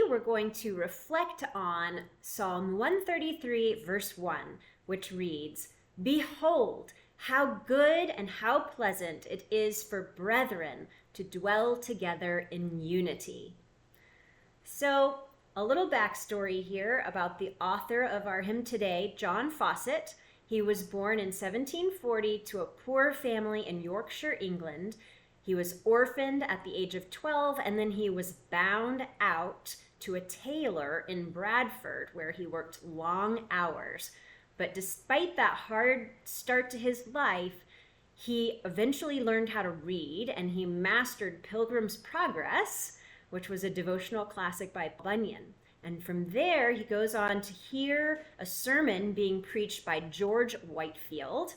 we're going to reflect on Psalm 133, verse 1, which reads, "Behold, how good and how pleasant it is for brethren to dwell together in unity." So, a little backstory here about the author of our hymn today, John Fawcett. He was born in 1740 to a poor family in Yorkshire, England. He was orphaned at the age of 12, and then he was bound out to a tailor in Bradford, where he worked long hours. But despite that hard start to his life, he eventually learned how to read, and he mastered Pilgrim's Progress, which was a devotional classic by Bunyan. And from there, he goes on to hear a sermon being preached by George Whitefield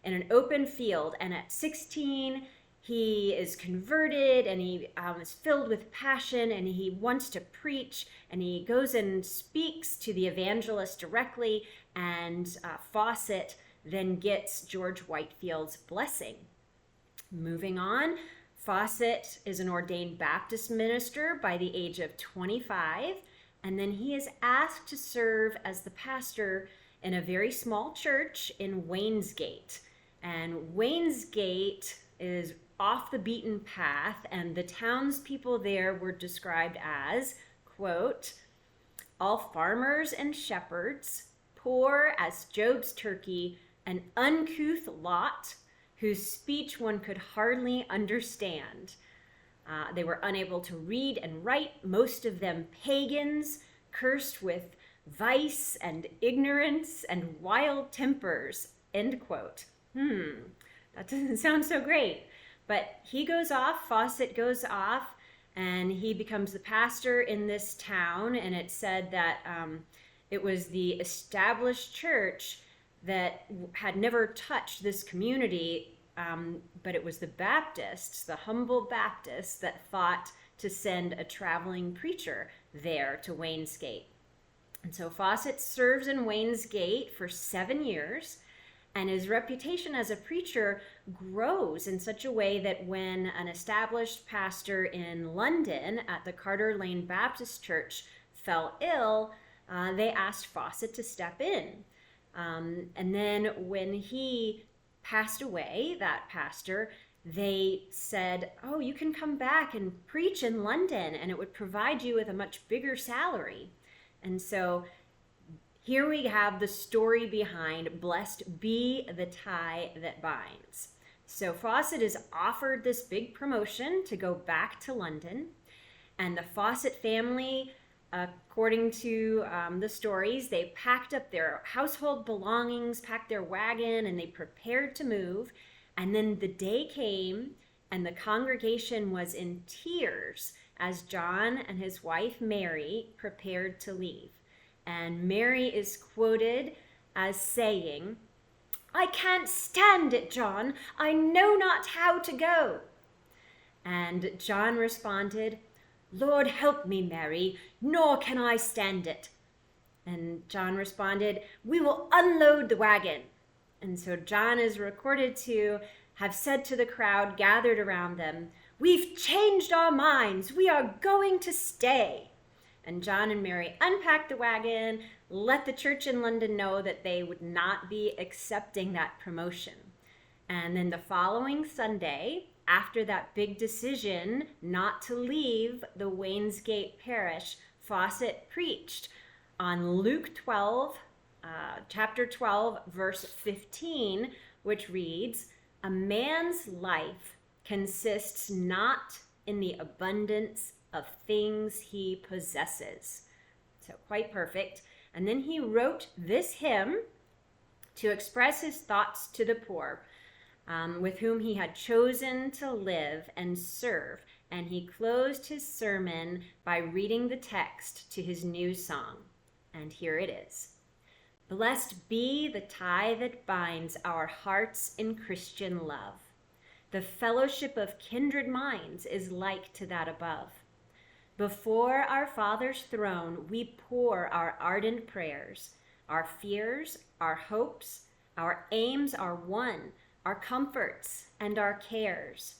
in an open field. And at 16, he is converted, and he is filled with passion, and he wants to preach, and he goes and speaks to the evangelist directly, and Fawcett then gets George Whitefield's blessing. Moving on, Fawcett is an ordained Baptist minister by the age of 25, and then he is asked to serve as the pastor in a very small church in Wainsgate. And Wainsgate is off the beaten path, and the townspeople there were described as, quote, "all farmers and shepherds, poor as Job's turkey, an uncouth lot, whose speech one could hardly understand." They were unable to read and write, most of them pagans, cursed with vice and ignorance and wild tempers, end quote. That doesn't sound so great. But he goes off, Fawcett goes off, and he becomes the pastor in this town. And it said that it was the established church that had never touched this community, but it was the Baptists, the humble Baptists, that thought to send a traveling preacher there to Wainsgate. And so Fawcett serves in Wainsgate for 7 years, and his reputation as a preacher grows in such a way that when an established pastor in London at the Carter Lane Baptist Church fell ill, they asked Fawcett to step in. And then when he passed away, that pastor, they said, "Oh, you can come back and preach in London, and it would provide you with a much bigger salary." And so here we have the story behind "Blessed be the tie that binds." So Fawcett is offered this big promotion to go back to London, and the Fawcett family, according to the stories, they packed up their household belongings, packed their wagon, and they prepared to move. And then the day came, and the congregation was in tears as John and his wife Mary prepared to leave. And Mary is quoted as saying, "I can't stand it, John. I know not how to go." And John responded, "Lord, help me, Mary, nor can I stand it." And John responded, "We will unload the wagon." And so John is recorded to have said to the crowd gathered around them, "We've changed our minds. We are going to stay." And John and Mary unpacked the wagon, let the church in London know that they would not be accepting that promotion. And then the following Sunday, after that big decision not to leave the Wainsgate parish, Fawcett preached on Luke 12, chapter 12, verse 15, which reads, "A man's life consists not in the abundance of things he possesses." So quite perfect. And then he wrote this hymn to express his thoughts to the poor, with whom he had chosen to live and serve. And he closed his sermon by reading the text to his new song. And here it is. "Blessed be the tie that binds our hearts in Christian love. The fellowship of kindred minds is like to that above. Before our Father's throne we pour our ardent prayers. Our fears, our hopes, our aims are one, our comforts and our cares.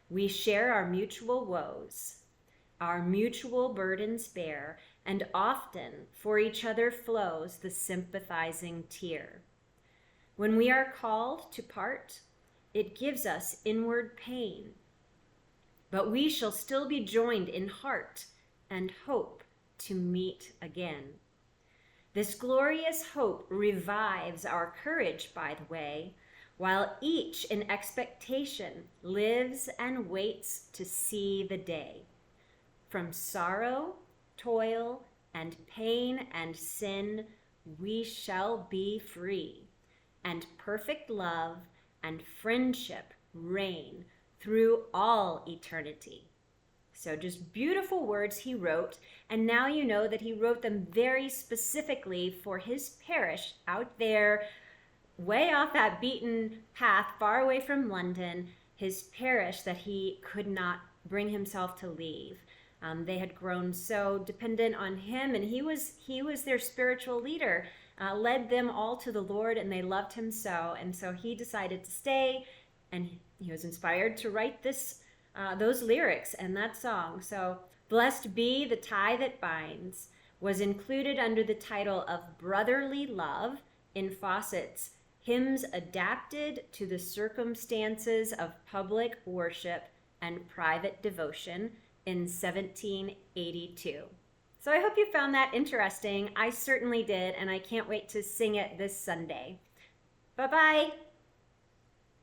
We share our mutual woes. our mutual burdens bear, and often for each other flows the sympathizing tear. When we are called to part, it gives us inward pain, but we shall still be joined in heart and hope to meet again. This glorious hope revives our courage, by the way, while each in expectation lives and waits to see the day. From sorrow, toil, and pain and sin, we shall be free, and perfect love and friendship reign through all eternity. So just beautiful words he wrote, and now you know that he wrote them very specifically for his parish out there, way off that beaten path, far away from London, his parish that he could not bring himself to leave. They had grown so dependent on him, and he was their spiritual leader, led them all to the Lord, and they loved him so. And so he decided to stay, and he was inspired to write those lyrics and that song. So "Blessed Be the Tie That Binds" was included under the title of Brotherly Love in Fawcett's Hymns Adapted to the Circumstances of Public Worship and Private Devotion in 1782. So I hope you found that interesting. I certainly did, and I can't wait to sing it this Sunday. Bye-bye.